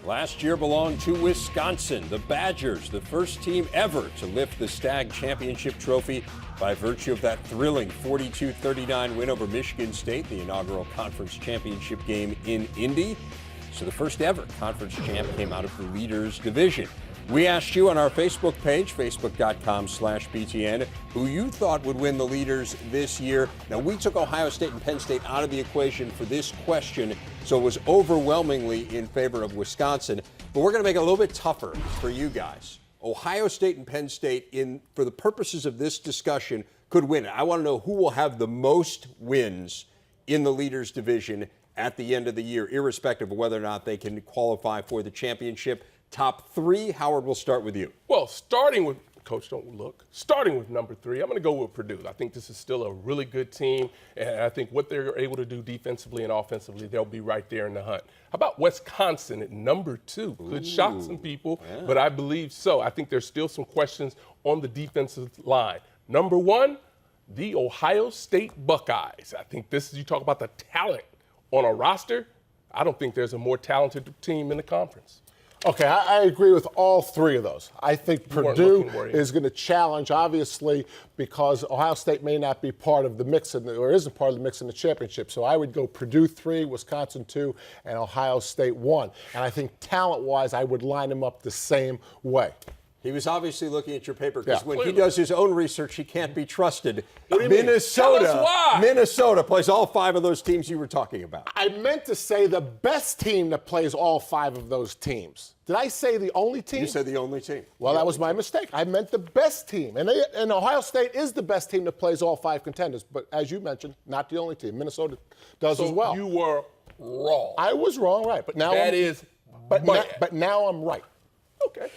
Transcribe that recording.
Last year belonged to Wisconsin. The Badgers, the first team ever to lift the Stag Championship trophy by virtue of that thrilling 42-39 win over Michigan State, the inaugural conference championship game in Indy. So the first ever conference champ came out of the Leaders Division. We asked you on our Facebook page, facebook.com/BTN, who you thought would win the Leaders this year. Now, we took Ohio State and Penn State out of the equation for this question, so it was overwhelmingly in favor of Wisconsin. But we're going to make it a little bit tougher for you guys. Ohio State and Penn State, for the purposes of this discussion, could win it. I want to know who will have the most wins in the Leaders Division at the end of the year, irrespective of whether or not they can qualify for the championship. Top three, Howard, we'll start with you. Well, starting with number 3, I'm going to go with Purdue. I think this is still a really good team, and I think what they're able to do defensively and offensively, they'll be right there in the hunt. How about Wisconsin at number 2? Could shock some people, but I believe so. I think there's still some questions on the defensive line. Number 1, the Ohio State Buckeyes. I think you talk about the talent on a roster. I don't think there's a more talented team in the conference. Okay, I agree with all 3 of those. I think Purdue is going to challenge, obviously, because Ohio State may not be part of the mix, or isn't part of the mix in the championship. So I would go Purdue 3, Wisconsin 2, and Ohio State 1. And I think talent-wise, I would line them up the same way. He was obviously looking at your paper because when clearly he does his own research, he can't be trusted. What do you mean? Tell us why. Minnesota plays all 5 of those teams you were talking about. I meant to say the best team that plays all 5 of those teams. Did I say the only team? You said the only team. Well, that was my mistake. I meant the best team. And Ohio State is the best team that plays all 5 contenders. But as you mentioned, not the only team. Minnesota does as well. You were wrong. I was wrong, right. But now But now now I'm right. Okay.